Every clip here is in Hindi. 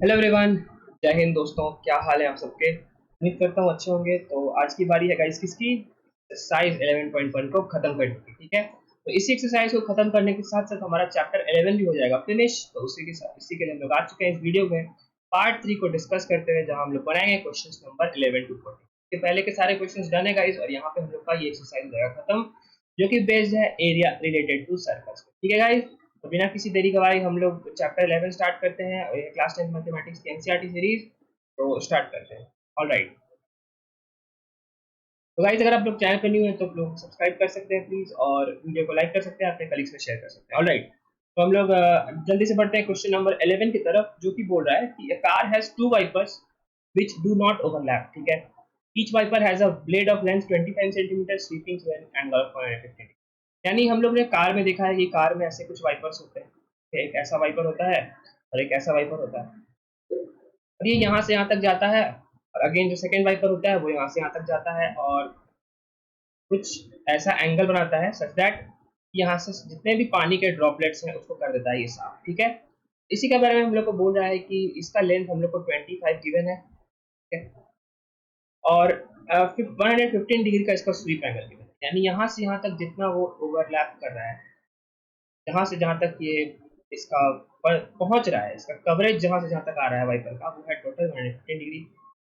Hello everyone. जय हिंद दोस्तों, क्या हाल है आप सबके। उम्मीद करता हूँ अच्छे होंगे। तो आज की बारी है गाइस किसकी, एक्सरसाइज 11.1 को खत्म करने की। ठीक है, तो इसी एक्सरसाइज को खत्म करने के साथ साथ हमारा चैप्टर 11 भी हो जाएगा फिनिश। तो उसी के साथ इसी के लिए हम लोग आ चुके हैं इस वीडियो में पार्ट 3 को डिस्कस करते हुए, जहाँ हम लोग बनाएंगे क्वेश्चन नंबर 11 टू 14। इसके पहले के सारे क्वेश्चन डन है गाइस, और यहाँ पे हम लोग का ये एक्सरसाइज हो जाएगा खत्म, जो कि बेस्ड है एरिया रिलेटेड टू सर्कल्स। ठीक है गाइस, तो बिना किसी देरी गवाई हम लोग चैप्टर 11 स्टार्ट करते हैं, और ये क्लास 10 मैथमेटिक्स की एनसीईआरटी सीरीज। तो स्टार्ट करते हैं। ऑलराइट, तो गाइस अगर आप लोग चैनल पर न्यू है तो आप लोग सब्सक्राइब कर सकते हैं प्लीज, और वीडियो को लाइक कर सकते हैं, अपने कलीग्स में शेयर कर सकते हैं। ऑलराइट, तो हम लोग जल्दी से बढ़ते हैं क्वेश्चन नंबर 11 की तरफ, जो कि बोल रहा है कि a car has two wipers which do not overlap। ठीक है, each wiper has a blade of length 25 cm sweeping to an angle of 150 degree। यानी हम लोग ने कार में देखा है कि कार में ऐसे कुछ वाइपर्स होते हैं, एक ऐसा वाइपर होता है और एक ऐसा वाइपर होता है, और ये यहाँ से यहाँ तक जाता है, और अगेन जो सेकंड वाइपर होता है वो यहाँ से यहाँ तक जाता है, और कुछ ऐसा एंगल बनाता है सच दैट यहाँ से जितने भी पानी के ड्रॉपलेट्स हैं उसको कर देता है ये साफ। ठीक है, इसी के बारे में हम लोग को बोल रहा है कि इसका लेंथ हम लोग को 25 गिवन है। ठीक है, और 115 डिग्री का इसका स्वीप एंगल गिवन है, यानी यहाँ से यहाँ तक जितना वो ओवरलैप कर रहा है, जहाँ से जहाँ तक ये इसका पहुंच रहा है, इसका कवरेज जहाँ से जहाँ तक आ रहा है वाइपर का, वो है टोटल 115 डिग्री।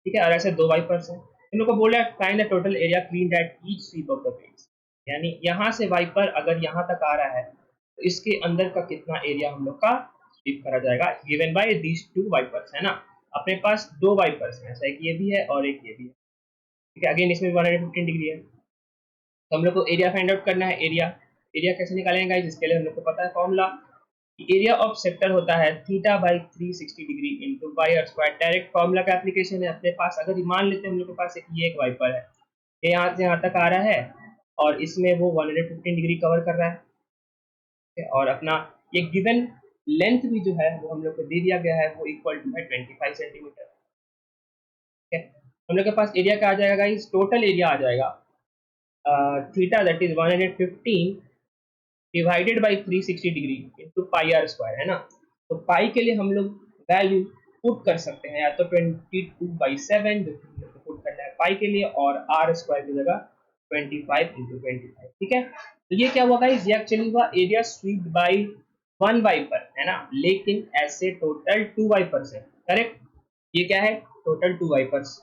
ठीक है, और ऐसे दो वाइपर्स हैं, इन लोग को बोला है find the total area clean at each sweep of the blades. यानी यहाँ से वाइपर अगर यहाँ तक आ रहा है तो इसके अंदर का कितना एरिया हम लोग का स्वीप करा जाएगा, given by these two wipers. है ना, अपने पास दो वाइपर्स हैं, ऐसा एक ये भी है और एक ये भी है। ठीक है, अगेन इसमें 115 डिग्री है, तो हम लोग को एरिया फाइंड आउट करना है। एरिया एरिया कैसे निकालेंगे, जिसके लिए हम लोग को पता है फॉर्मूला, एरिया ऑफ सेक्टर होता है theta by 360 degree into pi r square. Direct formula का एप्लीकेशन है अपने पास। अगर मान लेते हैं हम लोग के पास ये एक वाइपर है, ये यहाँ से यहाँ तक आ रहा है, और इसमें वो 115 डिग्री कवर कर रहा है। और अपना ये गिवन लेंथ भी जो है वो हम लोग को दे दिया गया है, वो इक्वल टू है 25 सेंटीमीटर। ठीक है, हम लोग के पास एरिया का आ जाएगा, इस टोटल एरिया आ जाएगा theta that is 115 divided by 360 degree into pi r square. है ना, तो पाई के लिए हम लोग वैल्यू पुट कर सकते हैं, या तो 22/7 जो पुट करना है पाई के लिए, और आर स्क्वायर की जगह 25 इंटू 25। ठीक है, तो ये क्या हुआ गाइस, ये एक्चुअली हुआ area swept by one wiper. है ना, लेकिन ऐसे टोटल टू वाइपर्स है। करेक्ट, ये क्या है, टोटल टू वाइपर्स।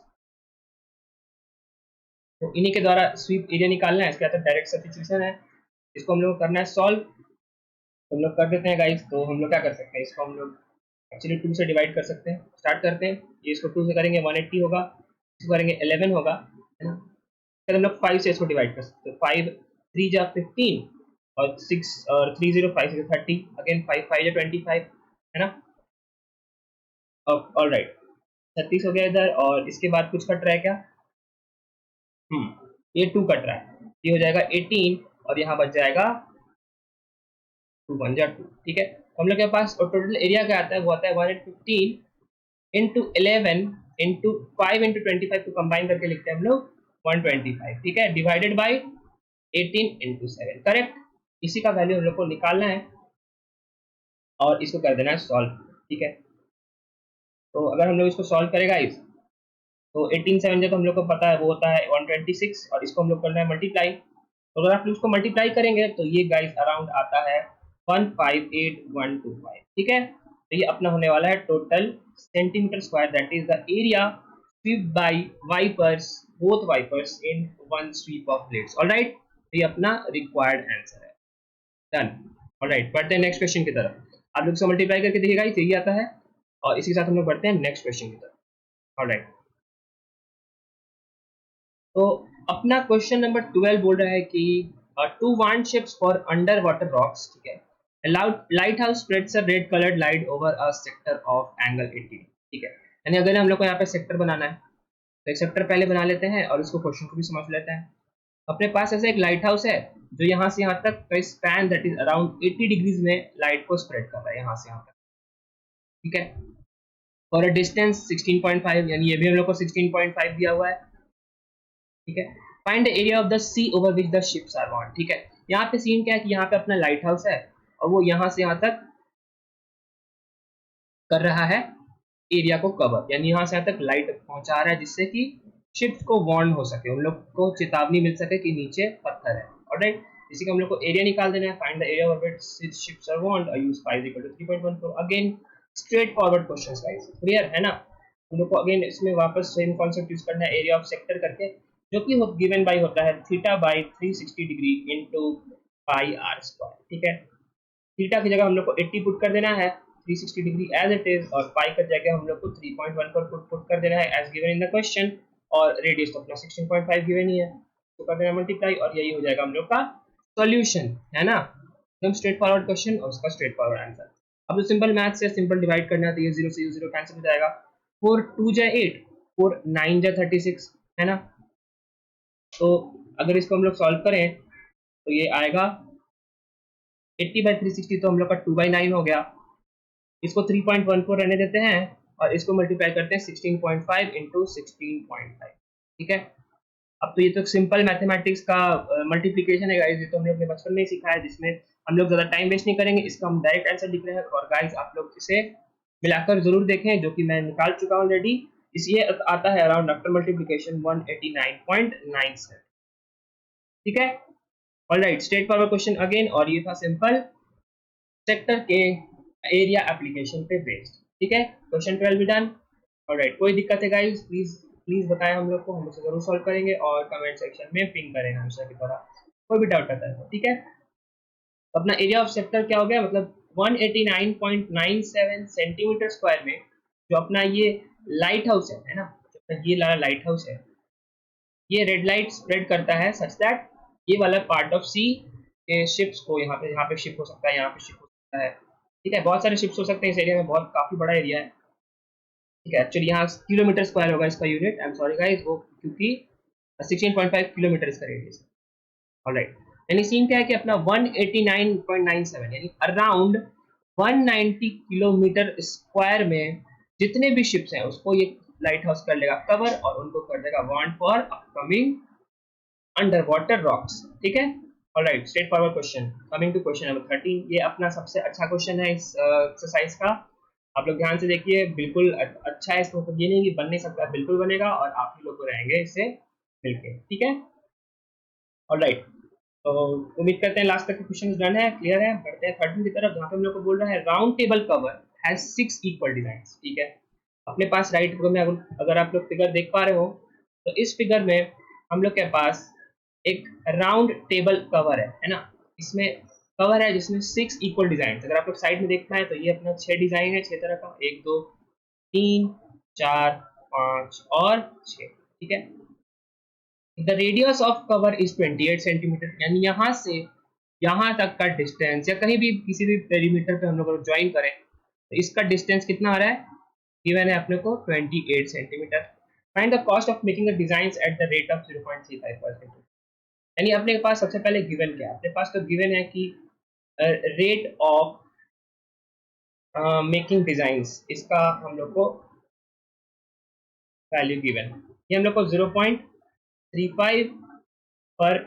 तो इन्हीं के द्वारा स्वीप एरिया निकालना है, इसके बाद डायरेक्ट सब्स्टिट्यूशन है, इसको हम लोग करना है सॉल्व। तो हम लोग कर देते हैं गाइस। तो हम लोग क्या कर सकते हैं, इसको हम लोग एक्चुअली 2 से डिवाइड कर सकते हैं। स्टार्ट करते हैं, ये इसको 2 से करेंगे 180 होगा, इसको करेंगे 11 होगा। है ना, फिर हम लोग 5 से इसको डिवाइड कर सकते हैं। 5 3 जा 15, और 6 और 3 0 5 से 30, अगेन 5 5 जा 25। है ना, ऑल राइट, 36 हो गया इधर, और इसके बाद कुछ कट रहा है क्या, ये 2 कट रहा है, ये हो जाएगा 18, और यहाँ बच जाएगा 2 1 जा 2। ठीक है, तो हम लोग के पास टोटल एरिया क्या आता है, वो आता है 115 इंटू 11 इंटू 5 इंटू 25 को कंबाइन करके लिखते हैं हम लोग 125। ठीक है, डिवाइडेड बाई 18 इंटू 7। करेक्ट, इसी का वैल्यू हम लोग को निकालना है, और इसको कर देना है सॉल्व। ठीक है, तो अगर हम लोग इसको सॉल्व करेगा तो 18 7 जब हम लोग को पता है वो होता है 126, और इसको हम लोग करना है मल्टीप्लाई। तो अगर आप इसको मल्टीप्लाई करेंगे तो ये गाइस अराउंड आता है 158125। ठीक है, तो ये अपना होने वाला है total centimetre square, that is the area sweep by wipers, both wipers in one sweep of blades. Alright, तो ये अपना रिक्वायर्ड आंसर है। डन। ऑलराइट, बढ़ते हैं नेक्स्ट क्वेश्चन की तरफ। आप लोग इसको मल्टीप्लाई करके देखिएगा, यही आता है, और इसी के साथ हम लोग बढ़ते हैं नेक्स्ट क्वेश्चन की तरफ। ऑलराइट, तो अपना क्वेश्चन नंबर 12 बोल रहा है कि टू वांड ships for under water rocks. ठीक है, lighthouse spreads a red coloured light over a sector of angle 80। ठीक है, यानी अगर हम लोग को यहाँ पे सेक्टर बनाना है, तो एक सेक्टर पहले बना लेते हैं और उसको क्वेश्चन को भी समझ लेते हैं। अपने पास ऐसा एक लाइट हाउस है जो यहाँ से यहाँ तक का span that is around 80 degrees में लाइट को स्प्रेड कर रहा है, यहाँ से यहाँ तक। ठीक है, और डिस्टेंस 16.5, यानी ये भी हम लोग को 16.5 दिया हुआ है। ठीक है, find the area of the sea over which the ships are on. ठीक है, यहाँ पे सीन क्या है कि यहाँ पे अपना लाइट हाउस है, और वो यहाँ से यहाँ तक कर रहा है एरिया को कवर, यानी यहाँ से यहाँ तक लाइट पहुंचा रहा है जिससे कि शिप्स को वार्न हो सके, उन लोग को चेतावनी मिल सके कि नीचे पत्थर है। ऑलराइट, इसी का हम लोग को एरिया निकाल देना है। Find the area of which ships are warned और use 5 equal to 3.14। Again straightforward questions guys, clear है ना। हम लोग को अगेन इसमें वापस सेम कॉन्सेप्ट यूज करना है, एरिया ऑफ सेक्टर करके, जो कि गिवन बाय होता है theta by 360 degree into pi r square. ठीक है, थीटा की जगह हम लोग को 80 पुट कर देना है, 360 डिग्री एज इट इज, और पाई की जगह हम लोग को 3.1 पर पुट कर देना है as given in the question, और रेडियस तो अपना 16.5 गिवन ही है, तो कर देना मल्टीप्लाई, और यही हो जाएगा हम लोग का सॉल्यूशन, है ना। एकदम स्ट्रेट फॉरवर्ड क्वेश्चन और उसका स्ट्रेट फॉरवर्ड आंसर। अब तो सिंपल मैथ से सिंपल डिवाइड करना है, तो ये 0 से 0 कैंसिल हो जाएगा, 4 2 जा 8, 4 9 जा 36, है ना। तो अगर इसको हम लोग सॉल्व करें तो ये आएगा 80 बाई 360, तो हम लोग का 2 बाई 9 हो गया। इसको 3.14 रहने देते हैं और इसको मल्टीप्लाई करते हैं 16.5 इंटू 16.5। ठीक है, अब तो ये तो सिंपल मैथमेटिक्स का मल्टीप्लिकेशन है गाइस, ये तो हम लोग ने बचपन में ही सीखा है, जिसमें हम लोग ज़्यादा टाइम वेस्ट नहीं करेंगे, इसका हम डायरेक्ट आंसर लिख रहे हैं। और गाइस आप लोग इसे मिलाकर जरूर देखें, जो कि मैं निकाल चुका हूँ ऑलरेडी। इसलिए आता है अराउंड आफ्टर मल्टीप्लिकेशन 189.97। ठीक है, alright, straight forward question again, और ये था सिंपल सेक्टर के एरिया एप्लीकेशन पे बेस्ड। ठीक है, क्वेश्चन 12 भी डन। ऑलराइट, कोई दिक्कत है गाइस प्लीज प्लीज बताएं हम लोग को, हम उसे जरूर सॉल्व करेंगे, और कमेंट सेक्शन में पिंग करें हमेशा की तरह, कोई भी डाउट आता है तो। ठीक है, तो अपना एरिया ऑफ सेक्टर क्या हो गया, मतलब 189.97 सेंटीमीटर स्क्वायर में जो अपना ये लाइट हाउस है ना, ये लाइट हाउस है, ये रेड लाइट स्प्रेड करता है सच दैट ये वाला पार्ट ऑफ सी के शिप्स को यहाँ पे शिप हो सकता है, यहाँ पे शिप हो सकता है। ठीक है, बहुत सारे शिप्स हो सकते हैं इस एरिया में, बहुत काफी बड़ा एरिया है। ठीक है, एक्चुअली यहाँ किलोमीटर स्क्वायर होगा इसका unit, I am sorry guys, वो क्योंकि 16.5 किलोमीटर इसका रेडियस है। ऑलराइट, यानी सीन क्या है कि अपना 189.97 यानी अराउंड 190 किलोमीटर स्क्वायर में जितने भी शिप्स हैं उसको ये लाइट हाउस कर लेगा कवर, और उनको कर देगा warn for upcoming under water rocks. ठीक है, alright, straight forward question. Coming to question number 13, ये अपना सबसे अच्छा क्वेश्चन है इस एक्सरसाइज का। आप लोग ध्यान से देखिए, बिल्कुल अच्छा है, इसको ये नहीं कि बन नहीं सकता, बिल्कुल बनेगा, और आप ही लोग को रहेंगे इससे मिलके। ठीक है, ऑलराइट, तो उम्मीद करते हैं लास्ट तक क्वेश्चन डन है, क्लियर है। बढ़ते हैं 13 की तरफ, जहाँ पे हम लोग को बोल रहा है round table cover has 6 equal designs. ठीक है, अपने पास राइट में अगर आप लोग फिगर देख पा रहे हो, तो इस फिगर में हम लोग के पास एक राउंड टेबल कवर है ना। इसमें कवर है जिसमें 6 इक्वल डिजाइन, अगर आप लोग साइड में देख पाए तो ये अपना 6 डिजाइन है, 6 तरह का, 1 2 3 4 5 और 6। ठीक है, the radius of cover is 28 centimetre, यानी यहाँ से यहाँ तक का डिस्टेंस, या कहीं भी किसी भी पेरीमीटर पे हम लोग ज्वाइन करें तो इसका डिस्टेंस कितना आ रहा है, गिवन है अपने को 28 centimetre. Find the cost of making the designs at the rate of 0.35%। यानी अपने पास सबसे पहले गिवन क्या है, अपने पास तो गिवन है कि रेट ऑफ मेकिंग डिजाइंस, इसका हम लोग को वैल्यू गिवन है, ये हम लोग को 0.35 पर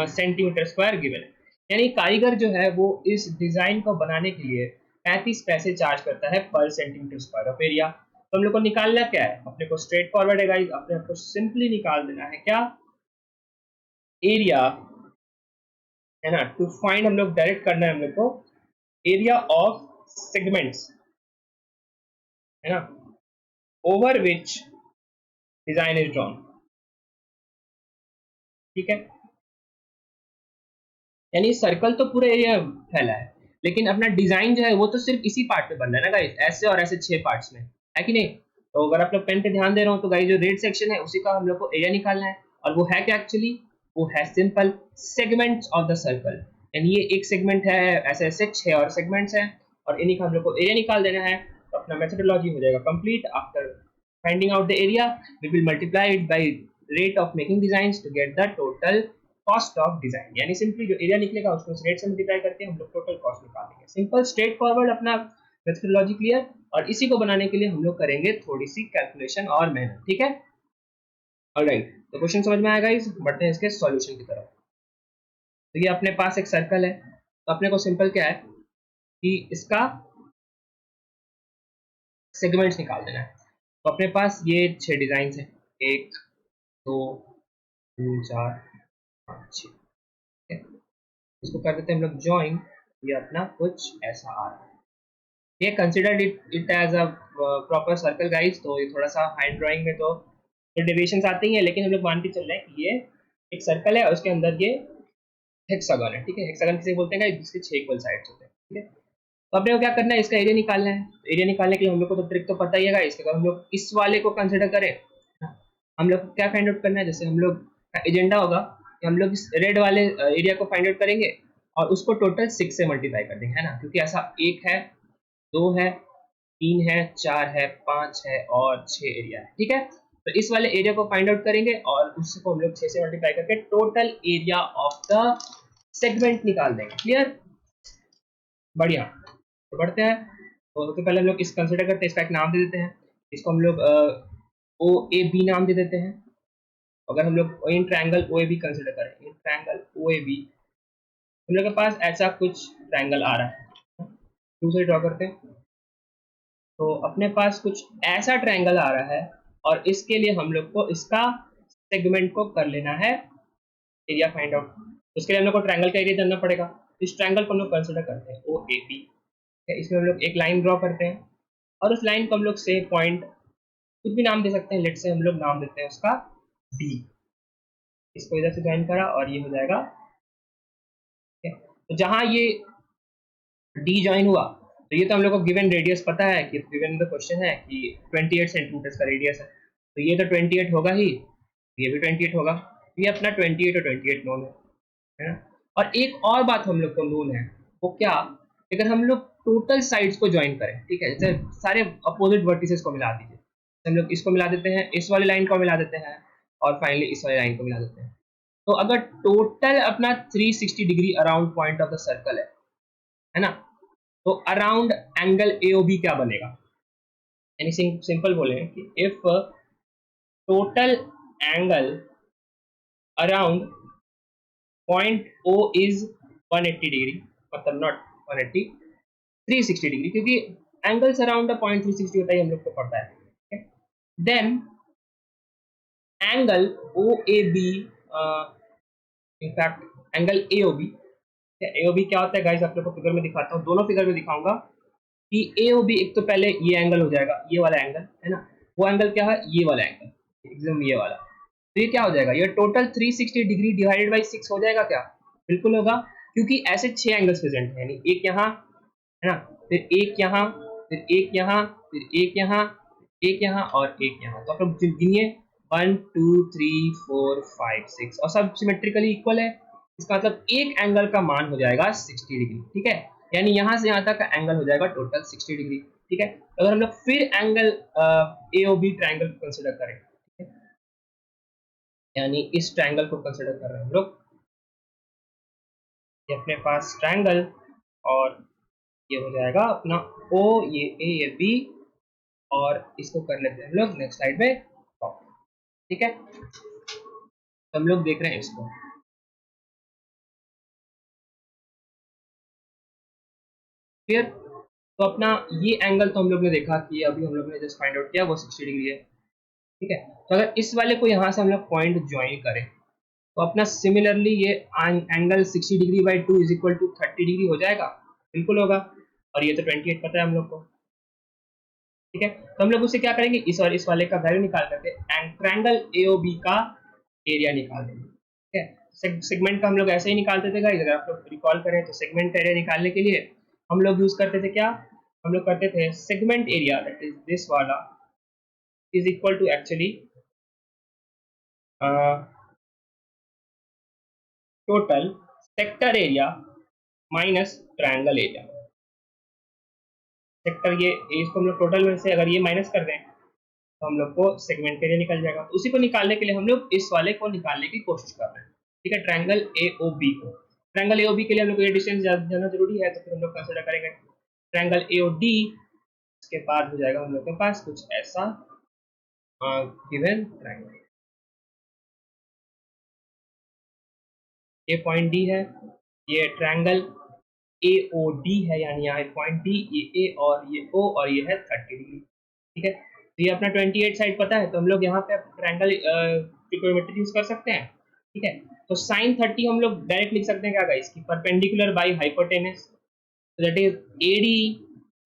सेंटीमीटर स्क्वायर गिवन है। यानी कारीगर जो है वो इस डिजाइन को बनाने के लिए 35 पैसे चार्ज करता है पर सेंटीमीटर स्क्वायर ऑफ एरिया। तो हम लोग को निकालना क्या है, अपने को स्ट्रेट फॉरवर्ड है गाइस, अपने को सिंपली निकाल देना है क्या, एरिया, है ना। टू फाइंड हम लोग डायरेक्ट करना है हम लोग को एरिया ऑफ सेगमेंट्स, है ना, over which design is drawn. ठीक है, यानी सर्कल तो पूरे एरिया में फैला है, लेकिन अपना डिजाइन जो है वो तो सिर्फ इसी पार्ट पे बन रहा है ना गाइस, ऐसे और ऐसे 6 पार्ट्स में, है कि नहीं। तो अगर आप लोग पेन पे ध्यान दे रहे हो तो गाइस जो रेड सेक्शन है उसी का हम लोग को एरिया निकालना है, और वो है क्या एक्चुअली, वो है simple segments of the circle. यानी ये एक सेगमेंट है, ऐसे ऐसे 6 और सेगमेंट्स हैं, और इन्हीं का हम लोग को एरिया निकाल देना है। तो अपना मेथोडोलॉजी हो जाएगा complete. After finding out the area we will multiply it by rate of making designs to get the total cost of design. यानी सिंपली जो एरिया निकलेगा उसको रेट से मल्टीप्लाई करके हम लोग टोटल कॉस्ट निकालेंगे। सिंपल स्ट्रेट फॉरवर्ड अपना मेथोडोलॉजी क्लियर, और इसी को बनाने के लिए हम लोग करेंगे थोड़ी सी कैलकुलेशन और मेहनत। ठीक है, ऑलराइट, तो क्वेश्चन समझ में आएगा, इस बढ़ते हैं इसके सॉल्यूशन की तरफ। तो ये अपने पास एक सर्कल है, तो अपने को सिंपल क्या है कि इसका सेगमेंट्स निकाल देना है। तो अपने पास ये 6 डिजाइन है, 1 2 3 4 5 6, ठीक है। इसको कर देते हैं हम लोग ज्वाइन। ये अपना कुछ ऐसा आ रहा है। ये considered it as a proper circle guys. तो ये थोड़ा सा हैंड ड्राइंग में तो डेविएशंस आती हैं, लेकिन हम लोग मान के चल रहे हैं कि ये एक सर्कल है और उसके अंदर ये हेक्सागन है, ठीक है। हेक्सागन किसे बोलते हैं, जिसके 6 इक्वल साइड्स होते हैं, ठीक है। तो अपने को क्या करना है, इसका एरिया निकालना है। तो एरिया निकालने के लिए हम लोग को तो ट्रिक तो पता ही है गाइस। अगर हम लोग इस वाले को कंसिडर करें, हम लोग को क्या फाइंड आउट करना है, जैसे हम लोग का एजेंडा होगा कि हम लोग इस रेड वाले एरिया को फाइंड आउट करेंगे और उसको टोटल 6 से मल्टीप्लाई कर देंगे, है ना। क्योंकि ऐसा 1 है, 2 है, 3 है, 4 है, 5 है और 6 एरिया है, ठीक है। तो इस वाले एरिया को फाइंड आउट करेंगे और उसको हम लोग 6 से मल्टीप्लाई करके total area of the segment निकाल देंगे। क्लियर, बढ़िया। तो बढ़ते हैं। तो सबसे पहले हम लोग इस कंसिडर करते हैं, इसका एक नाम दे देते हैं। इसको हम लोग ओ ए बी नाम दे देते हैं। अगर हम लोग in triangle O A B consider करें, in triangle O A B, हम लोग के पास ऐसा कुछ ट्रायंगल आ रहा है। दूसरे ड्रॉ करते हैं। तो अपने पास कुछ ऐसा ट्रायंगल आ रहा है और इसके लिए हम लोग को इसका सेगमेंट को कर लेना है एरिया फाइंड आउट। उसके लिए हम लोग को ट्रायंगल का एरिया जानना पड़ेगा। इस ट्रायंगल को हम लोग कंसिडर करते हैं ओ ए बी। इसमें हम लोग एक लाइन ड्रॉ करते हैं और उस लाइन को हम लोग से पॉइंट कुछ भी नाम दे सकते हैं। लेट से हम लोग नाम देते हैं उसका डी। इसको इधर से ज्वाइन करा और ये हो जाएगा, ठीक है। तो जहां ये डी ज्वाइन हुआ, तो ये तो हम लोग को गिवन रेडियस पता है कि गिवन द क्वेश्चन है कि 28 सेंटीमीटर का रेडियस है। तो ये तो 28 होगा ही, ये भी 28 होगा। ये अपना 28 और 28 नोन है ना। और एक और बात हम लोग को नोन है, वो क्या, अगर हम लोग टोटल साइड्स को ज्वाइन करें, ठीक है, जैसे सारे अपोजिट वर्टिसेस को मिला दीजिए। हम लोग इसको मिला देते हैं, इस वाली लाइन को मिला देते हैं और फाइनली इस वाली लाइन को मिला देते हैं। तो अगर टोटल अपना 360 degree around point of the circle है ना, तो अराउंड एंगल एओबी क्या बनेगा। यानी सिंपल बोले कि if total angle around point O is 180 degree, मतलब नॉट 180, 360 डिग्री, क्योंकि एंगल्स अराउंड पॉइंट 360 होता है, हम लोग को पता है। Then angle O A B, in fact angle A O B, A O B क्या होता है गाइस, आप लोग को फिगर में दिखाता हूँ, दोनों फिगर में दिखाऊंगा कि ए ओ बी, एक तो पहले ये एंगल हो जाएगा, ये वाला एंगल है ना। वो एंगल क्या है, ये वाला एंगल, एकदम ये वाला। तो ये क्या हो जाएगा, ये टोटल 360 डिग्री डिवाइडेड बाई 6 हो जाएगा क्या, बिल्कुल होगा। क्योंकि ऐसे 6 एंगल्स प्रेजेंट है, यानी एक यहाँ है ना, फिर एक यहाँ, फिर एक यहाँ, फिर एक यहाँ, एक यहाँ और एक यहाँ। तो आप लोग गिनिए 1 2 3 4 5 6 और सब सिमेट्रिकली इक्वल है। इसका मतलब एक एंगल का मान हो जाएगा 60 डिग्री, ठीक है। यानी यहाँ से यहाँ तक का एंगल हो जाएगा टोटल 60 डिग्री, ठीक है। अगर हम लोग फिर angle A O B triangle को कंसिडर करें, ठीक है, यानी इस ट्रायंगल को कंसिडर कर रहे हैं हम लोग, ये अपने पास ट्रायंगल और ये हो जाएगा अपना ओ, ये ए, ये बी, और इसको कर लेते हैं हम लोग नेक्स्ट स्लाइड में, ठीक है। तो हम लोग देख रहे हैं इसको, क्लियर। तो अपना ये एंगल तो हम लोग ने देखा कि अभी हम लोग ने जस्ट फाइंड आउट किया, वो 60 डिग्री है, ठीक है। तो अगर इस वाले को यहाँ से हम लोग पॉइंट ज्वाइन करें, तो अपना सिमिलरली ये angle 60 degree by 2 is equal to 30 degree हो जाएगा, बिल्कुल होगा। और ये तो 28 पता है हम लोग को, ठीक है। तो हम लोग उससे क्या करेंगे, इस और इस वाले का वैल्यू निकाल करके ट्रायंगल एओबी का एरिया निकाल देंगे, ठीक है। सेगमेंट का हम लोग ऐसे ही निकालते थे गाइस, अगर आप लोग रिकॉल करें तो सेगमेंट एरिया निकालने के लिए हम लोग यूज करते थे क्या, हम लोग करते थे segment area, that is this वाला, is equal to actually total sector area minus triangle area. Sector ये इसको हम लोग टोटल में से अगर ये माइनस कर दें तो हम लोग को सेगमेंट एरिया निकल जाएगा। तो उसी को निकालने के लिए हम लोग इस वाले को निकालने की कोशिश कर रहे हैं, ठीक है, ट्रायंगल ए ओ बी को। ट्रायंगल ए ओ बी के लिए हम लोग को ये डिस्टेंस जानना जरूरी है, तो फिर हम लोग कंसिडर करेंगे ट्रायंगल ए ओ डी। इसके बाद हो जाएगा हम लोग के पास कुछ ऐसा गिवन ट्रायंगल, ये पॉइंट डी है, ये ट्रायंगल ए ओ डी है, यानी यहाँ पॉइंट डी, ये ए और ये ओ और ये है 30 डिग्री। ठीक है। तो ये अपना 28 साइड पता है, तो हम लोग यहाँ पे ट्रायंगल ट्रिग्नोमेट्री यूज कर सकते हैं। ठीक है, तो साइन 30 हम लोग डायरेक्ट लिख सकते हैं क्या गाइस, कि perpendicular by hypotenuse, that is AD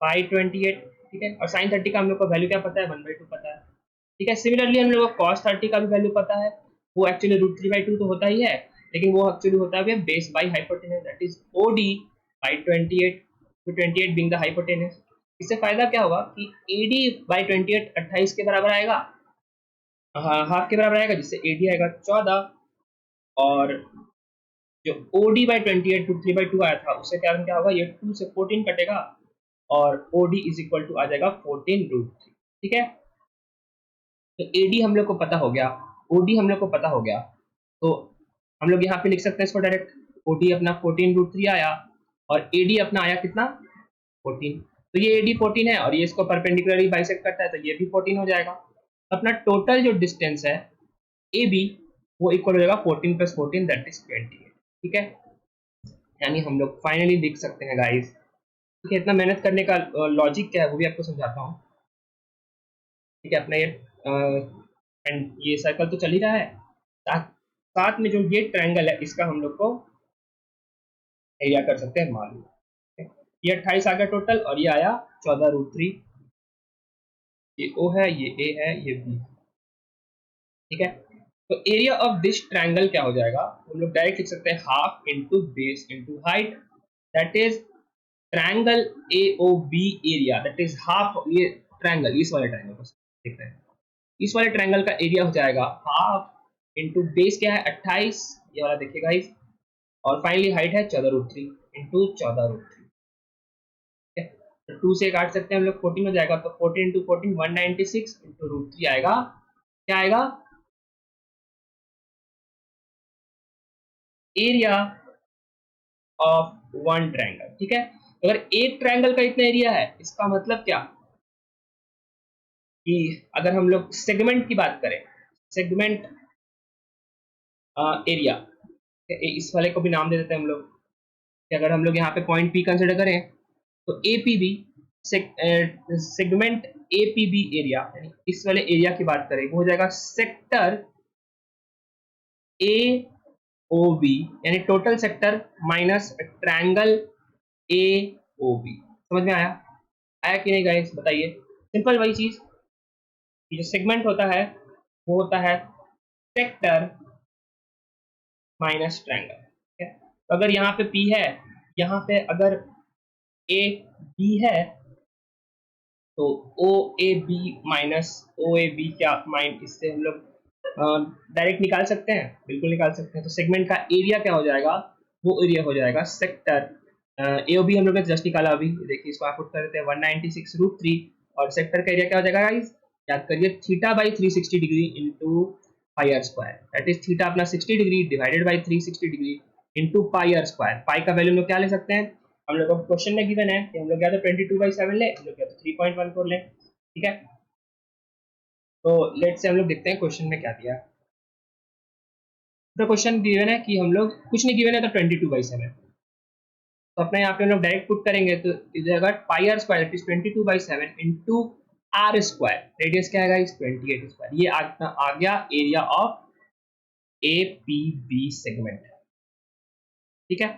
by 28। ठीक है, और साइन 30 का हम लोग को वैल्यू क्या पता है, 1/2 पता है। ठीक है, सिमिलरली हम लोग को cos 30 का भी वैल्यू पता है, वो एक्चुअली √3/2 तो होता ही है, लेकिन वो एक्चुअली होता है base by hypotenuse, that is OD by 28, तो 28 बीइंग द हाइपोटेनस। इससे फायदा क्या होगा कि AD बाई 28 28 के बराबर आएगा, हाँ हाफ के बराबर आएगा, जिससे AD आएगा 14, और जो OD बाई 28 √3/2 आया था, उससे कारण क्या होगा, ये 2 से 14 कटेगा, और OD इज इक्वल टू आ जाएगा 14√3। ठीक है, तो AD हम लोग को पता हो गया, OD हम लोग को पता हो गया, तो हम लोग यहाँ पे लिख सकते हैं इसको डायरेक्ट। OD अपना 14√3 आया, और AD अपना आया कितना, 14। तो ये AD 14 है, और ये इसको परपेंडिकुलरली बाइसेक्ट करता है, तो ये भी 14 हो जाएगा। अपना टोटल जो डिस्टेंस है AB, वो इक्वल हो जाएगा 14 + 14, दैट इज 28। ठीक है, यानी हम लोग फाइनली लिख सकते हैं गाइस। ठीक है, इतना मेहनत करने का लॉजिक क्या है वो भी आपको समझाता हूँ। ठीक है, अपना एंड ये सर्कल तो चल ही रहा है, साथ साथ में जो ये ट्रायंगल है इसका हम लोग को एरिया कर सकते हैं मालूम। ये 28 आ गया टोटल, और ये आया 14√3। ये O है, ये A है, ये B। ठीक है, तो एरिया ऑफ दिस ट्रायंगल क्या हो जाएगा, हम लोग डायरेक्ट लिख सकते हैं half into base into height, that is triangle AOB area, that is half, ये ट्रायंगल, इस वाले ट्रायंगल को देख रहे हैं, इस वाले ट्रायंगल का एरिया हो जाएगा हाफ इंटू बेस क्या है 28, ये वाला देखिए गाइस, और फाइनली हाइट है 14√3 इंटू 14√3। तो 2 से काट सकते हैं हम लोग, 14 हो जाएगा, तो 14 इंटू 14 196 इंटू √3 आएगा, क्या आएगा, एरिया ऑफ वन ट्रायंगल। ठीक है, अगर एक ट्रायंगल का इतना एरिया है, इसका मतलब क्या, कि अगर हम लोग सेगमेंट की बात करें, सेगमेंट एरिया, इस वाले को भी नाम दे देते हैं हम लोग, कि अगर हम लोग यहाँ पे पॉइंट P कंसिडर करें, तो APB सेगमेंट APB एरिया, यानी इस वाले एरिया की बात करें, वो हो जाएगा सेक्टर AOB, यानी total sector minus triangle AOB। समझ में आया, आया कि नहीं गाइस, बताइए। सिंपल वही चीज, जो सेगमेंट होता है वो होता है सेक्टर माइनस ट्रायंगल। ठीक है, तो अगर यहाँ पे P है, यहाँ पे अगर AB है, तो OAB माइनस OAB क्या माइन, इससे हम लोग डायरेक्ट निकाल सकते हैं, बिल्कुल निकाल सकते हैं। तो सेगमेंट का एरिया क्या हो जाएगा, वो एरिया हो जाएगा सेक्टर AOB, हम लोग ने जस्ट निकाला अभी, देखिए इसको आप पुट कर देते हैं 196√3, और सेक्टर का एरिया क्या हो जाएगा गाइस, याद करिए theta by 360 degree into pi r square, that is theta अपना 60 degree divided by 360 degree into pi r square. Pi का वैल्यू हम लोग क्या ले सकते हैं, हम लोग को क्वेश्चन में गिवन है कि हम लोग या तो 22/7 ले, हम लोग या तो 3.14 ले। ठीक है, तो लेट से हम लोग देखते हैं क्वेश्चन में क्या दिया है। तो क्वेश्चन गिवन है कि हम लोग कुछ नहीं गिवन है, तो 22/7, तो अपने यहाँ पे हम लोग डायरेक्ट पुट करेंगे, तो इधर pi r square is 22/7 into r square, radius क्या आएगा इस 28 स्क्वायर, ये आ गया एरिया ऑफ APB सेगमेंट। ठीक है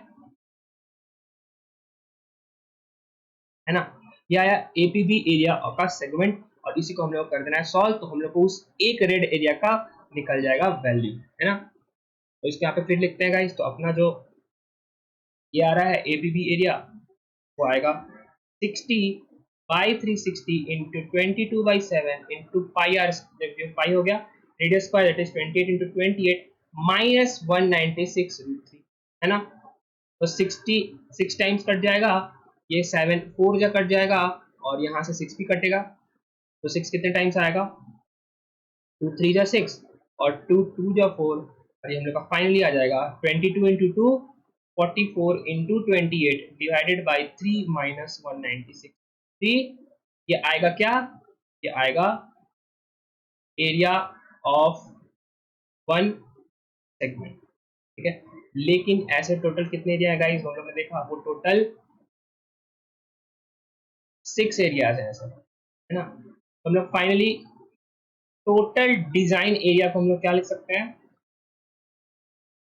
ना, ये आया APB एरिया का सेगमेंट, और इसी को हम लोग कर देना है सॉल्व, तो हम लोग को उस एक रेड एरिया का निकल जाएगा वैल्यू, है ना। तो इसके यहाँ पे फिर लिखते हैं गाइस, तो अपना जो ये आ रहा है APB एरिया, वो आएगा 60/360 इंटू 22/7 इंटू पाई आर, पाई हो गया, radius square that is 28 into 28 minus 196√3, है ना। तो 66 टाइम्स कट जाएगा, ये 7 4 जा कट जाएगा, और यहाँ से 6 भी कटेगा, तो 6 कितने टाइम्स आएगा, 2 3 जा 6, और 2 2 जा 4, और ये हम लोग का फाइनली आ जाएगा 22 into 2 44 into 28 divided by 3 minus 196। ये आएगा क्या, ये आएगा एरिया ऑफ वन सेगमेंट। ठीक है, लेकिन ऐसे टोटल कितने एरिया है गाइस, हम लोग ने देखा वो टोटल 6 एरियाज है ऐसे, है ना। हम लोग फाइनली टोटल डिजाइन एरिया को हम लोग क्या लिख सकते हैं,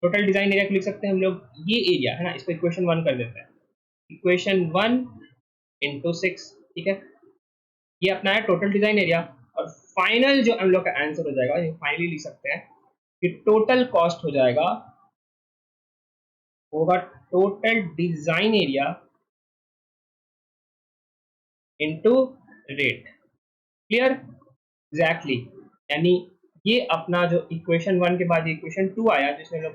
टोटल डिजाइन एरिया को लिख सकते हैं हम लोग, ये एरिया है ना, इसको इक्वेशन 1 कर देते हैं, इक्वेशन 1 इंटू 6, ठीक है, ये अपना है टोटल डिजाइन एरिया। और फाइनल जो हम लोग का आंसर हो जाएगा, ये फाइनली लिख सकते हैं कि टोटल कॉस्ट हो जाएगा, होगा total design area into rate. Clear? Exactly, यानी ये अपना जो इक्वेशन 1 के बाद इक्वेशन 2 आया जिसमें लोग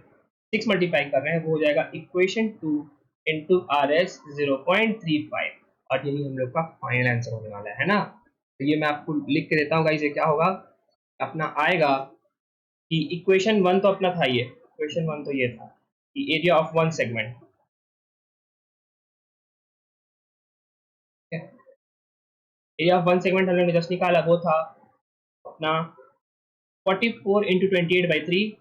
6 मल्टीप्लाई कर रहे हैं, वो हो जाएगा इक्वेशन 2 इंटू आर एस 0.35, और यही हम लोग का फाइनल आंसर होने वाला है ना। तो ये मैं आपको लिख के देता हूँ गाइस, ये क्या होगा अपना आएगा कि इक्वेशन 1 तो अपना था, ये इक्वेशन 1 तो ये था कि area of one segment, area of one segment हमने जस्ट निकाला, वो था अपना 44 इंटू 28/3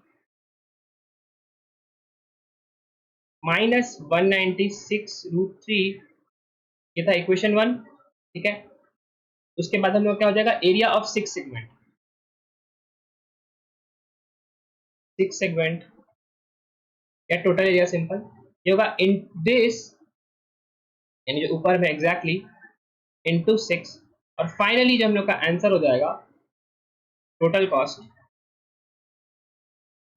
माइनस 196√3, ये था इक्वेशन 1, ठीक है। उसके बाद हम लोग क्या हो जाएगा, एरिया ऑफ 6 सेगमेंट, 6 सेगमेंट या टोटल एरिया सिंपल, ये होगा इन दिस, यानी जो ऊपर में एग्जैक्टली इनटू 6, और फाइनली जो हम लोग का आंसर हो जाएगा टोटल कॉस्ट,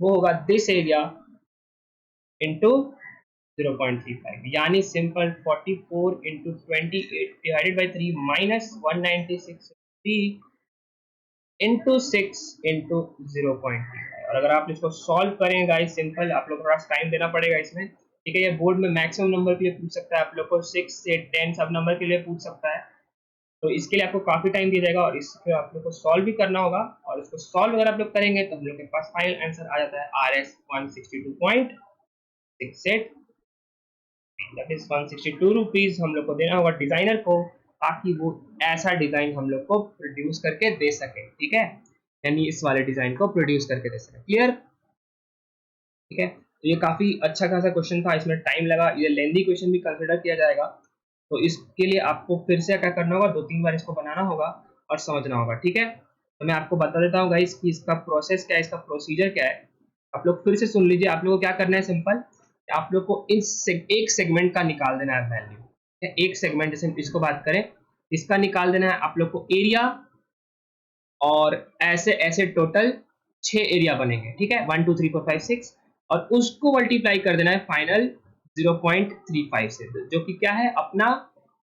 वो होगा दिस एरिया इनटू 0.35, यानी simple 44 into 28 divided by 3 minus 196 into 6 into 0.35। और अगर आप इसको सॉल्व करें गाइस, सिंपल, आप लोग थोड़ा टाइम देना पड़ेगा इसमें, ठीक है। ये बोर्ड में मैक्सिमम नंबर के लिए पूछ सकता है, आप लोग को 6 से 10 सब नंबर के लिए पूछ सकता है, तो इसके लिए आपको काफी टाइम दिया जाएगा और इसको आप लोग को सॉल्व भी करना होगा। और इसको सॉल्व अगर आप लोग करेंगे तो हम लोग के पास फाइनल आंसर आ जाता है RS 162.68, दैट इज 162 रुपीज हम लोग को देना होगा डिजाइनर को, ताकि वो ऐसा डिजाइन हम लोग को प्रोड्यूस करके दे सके, ठीक है, यानी इस वाले डिजाइन को प्रोड्यूस करके दे सके। क्लियर? ठीक है, तो ये काफी अच्छा खासा क्वेश्चन था, इसमें टाइम लगा, ये लेंथी क्वेश्चन भी कंसिडर किया जाएगा, तो इसके लिए आपको फिर से क्या करना होगा, 2-3 बार इसको बनाना होगा और समझना होगा, ठीक है। तो मैं आपको बता देता हूँ गाइस कि इसका प्रोसेस क्या है, इसका प्रोसीजर क्या है, आप लोग फिर से सुन लीजिए। आप लोगों को क्या करना है, सिंपल, आप लोग को एक सेगमेंट का निकाल देना है वैल्यू, एक सेगमेंट, जैसे इसको बात करें, इसका निकाल देना है आप लोग को एरिया, और ऐसे ऐसे टोटल 6 एरिया बनेंगे, ठीक है, 1 2 3 4 5 6, और उसको मल्टीप्लाई कर देना है फाइनल 0.35 से, जो कि क्या है अपना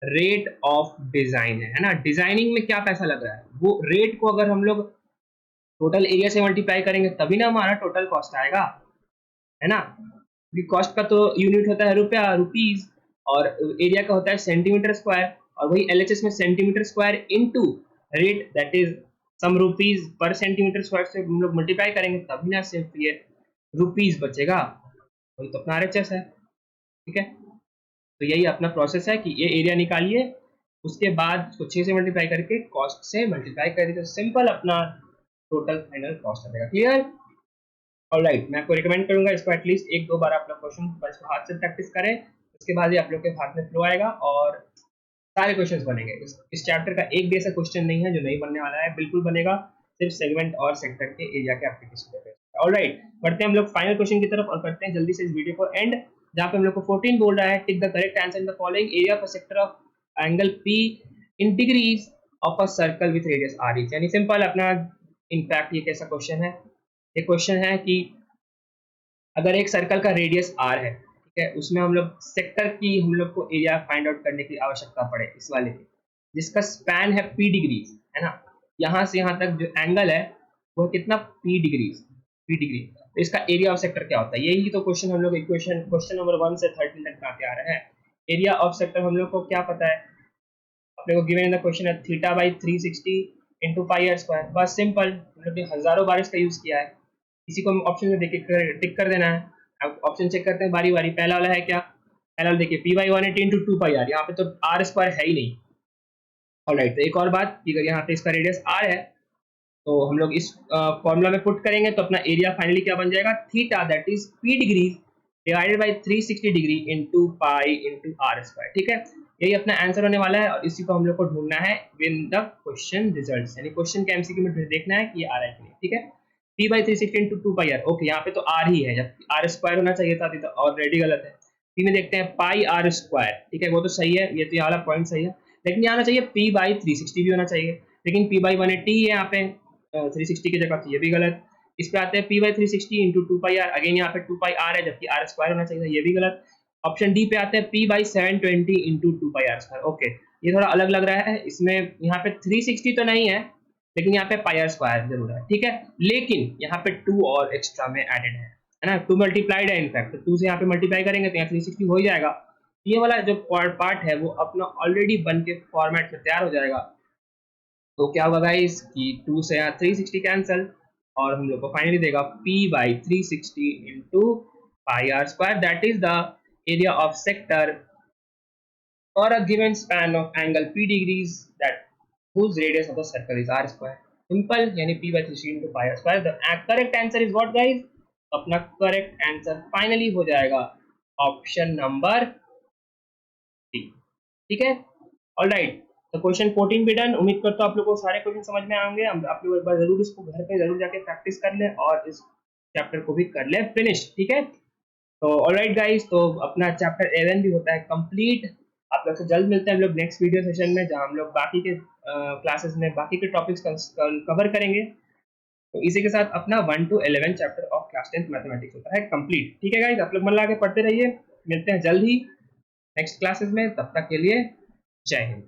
रेट ऑफ डिजाइन है ना। डिजाइनिंग में क्या पैसा लग रहा है, वो रेट को अगर हम लोग टोटल एरिया से मल्टीप्लाई करेंगे तभी ना हमारा टोटल कॉस्ट आएगा, है ना। कॉस्ट का तो यूनिट होता है रुपया, रुपीज, और एरिया का होता है सेंटीमीटर स्क्वायर, और वही एलएचएस में centimetre square into rate, that is some rupees per centimetre square से हम लोग मल्टीप्लाई करेंगे तभी ना सिर्फ ये रुपीज बचेगा, वही तो अपना आरएचएस है, ठीक है। तो यही अपना प्रोसेस है कि ये एरिया निकालिए, उसके बाद उसको 6 से मल्टीप्लाई करके कॉस्ट से मल्टीप्लाई करिए, तो सिंपल अपना टोटल फाइनल कॉस्ट आ जाएगा। क्लियर? ऑलराइट, मैं आपको रिकमेंड करूंगा इसको एटलीस्ट 1-2 बार आप लोग क्वेश्चन पर इसको हाथ से प्रैक्टिस करें, उसके बाद ही आप लोग के हाथ में फ्लो आएगा और सारे क्वेश्चंस बनेंगे। इस चैप्टर का एक भी ऐसा क्वेश्चन नहीं है जो नहीं बनने वाला है, बिल्कुल बनेगा, सिर्फ सेगमेंट और सेक्टर के एरिया के एप्लीकेशन पे। ऑलराइट, बढ़ते हैं हम लोग फाइनल क्वेश्चन की तरफ और करते हैं जल्दी से इस वीडियो को एंड, जहाँ पे हम लोग को 14 बोल रहा है, tick the correct answer in the following area of a sector of angle P in degrees of a circle with radius R etch, यानी सिंपल अपना, इनफैक्ट ये कैसा क्वेश्चन है, ये क्वेश्चन है कि अगर एक सर्कल का रेडियस R है, ठीक है, उसमें हम लोग सेक्टर की हम लोग को एरिया फाइंड आउट करने की आवश्यकता पड़े, इस वाले की, जिसका स्पैन है P डिग्रीज, है ना, यहाँ से यहाँ तक जो एंगल है वो कितना, P डिग्रीज, P डिग्री, तो इसका एरिया ऑफ सेक्टर क्या होता है, यही तो क्वेश्चन हम लोग इक्वेशन क्वेश्चन नंबर 1 से 13 तक आते आ रहे हैं। एरिया ऑफ सेक्टर हम लोग को क्या पता है, अपने को गिवन इन द क्वेश्चन है θ/360 इंटू पाई आर स्क्वायर, बस सिंपल, हम लोग ने हजारों बार इसका यूज किया है, इसी को हम ऑप्शन में देख के टिक कर देना है। अब ऑप्शन चेक करते हैं बारी बारी, पहला वाला है क्या, पहला वाला देखिए P/180 इंटू 2πr, यहाँ पे तो R स्क्वायर है ही नहीं। ऑलराइट, तो एक और बात कि अगर यहाँ पे इसका रेडियस R है तो हम लोग इस फॉर्मूला में पुट करेंगे तो अपना एरिया फाइनली क्या बन जाएगा, theta, that is P degrees divided by 360 degree into pi into r square. ठीक है, यही अपना आंसर होने वाला है और इसी को हम लोग को ढूंढना है विन द क्वेश्चन रिजल्ट्स, यानी क्वेश्चन के एमसीक्यू में देखना है कि ये आ रहा है कि नहीं। ठीक है, P by 360 into 2 pi r. Okay, यहाँ पे तो आर ही है, जब आर स्क्वायर होना चाहिए था, अभी तो ऑलरेडी गलत है। पी में देखते हैं पाई आर स्क्वायर। ठीक है, वो तो सही है, ये तो यहाँ वाला पॉइंट सही है, लेकिन यहाँ आना चाहिए पी बाई 360 भी होना चाहिए, लेकिन पी बाई 180 है यहाँ पे 360 की जगह, तो ये भी गलत। इस पे आते हैं P by 360 into 2 pi r, again यहाँ पे 2 पाई आर है जबकि आर स्क्वायर होना चाहिए, ये भी गलत। ऑप्शन डी पे आते हैं P by 720 into 2 pi r square. Okay, ये थोड़ा अलग लग रहा है, इसमें यहाँ पे 360 तो नहीं है, लेकिन यहाँ पे पाई आर स्क्वायर जरूर है। ठीक है, लेकिन यहाँ पे 2 और एक्स्ट्रा में एडेड है ना, 2 मल्टीप्लाइड है इनफैक्ट, तो 2 से यहाँ पे मल्टीप्लाई करेंगे तो यहाँ 360 हो ही जाएगा। ये वाला जो पार्ट है वो अपना ऑलरेडी बन के फॉर्मेट में तैयार हो जाएगा। तो क्या होगा गाइस कि 2 से यहाँ 360 कैंसिल और हम लोग को फाइनली देगा p by 360 into pi r square, that is the area of sector or a given span of angle p degrees that whose radius of the circle is r square. Simple, यानी p by 360 into pi r square. The correct answer is what guys? अपना correct answer finally हो जाएगा option number D. ठीक है, all right. तो क्वेश्चन 14 भी डन। उम्मीद करता हूँ आप लोगों को सारे क्वेश्चन समझ में आएंगे। आप लोग एक बार जरूर इसको घर पे जरूर जाके प्रैक्टिस कर ले और इस चैप्टर को भी कर ले फिनिश। ठीक है, तो ऑलराइट गाइस, तो अपना चैप्टर 11 भी होता है कंप्लीट। आप लोग से जल्द मिलते हैं हम लोग नेक्स्ट वीडियो सेशन में, जहां हम लोग बाकी के क्लासेस में बाकी के टॉपिक्स कवर करेंगे। तो इसी के साथ अपना 1 to 11 chapter of class 10 mathematics होता है कंप्लीट। ठीक है गाइस, आप लोग मन लगा के पढ़ते रहिए, मिलते हैं जल्द ही नेक्स्ट क्लासेस में, तब तक के लिए जय हिंद।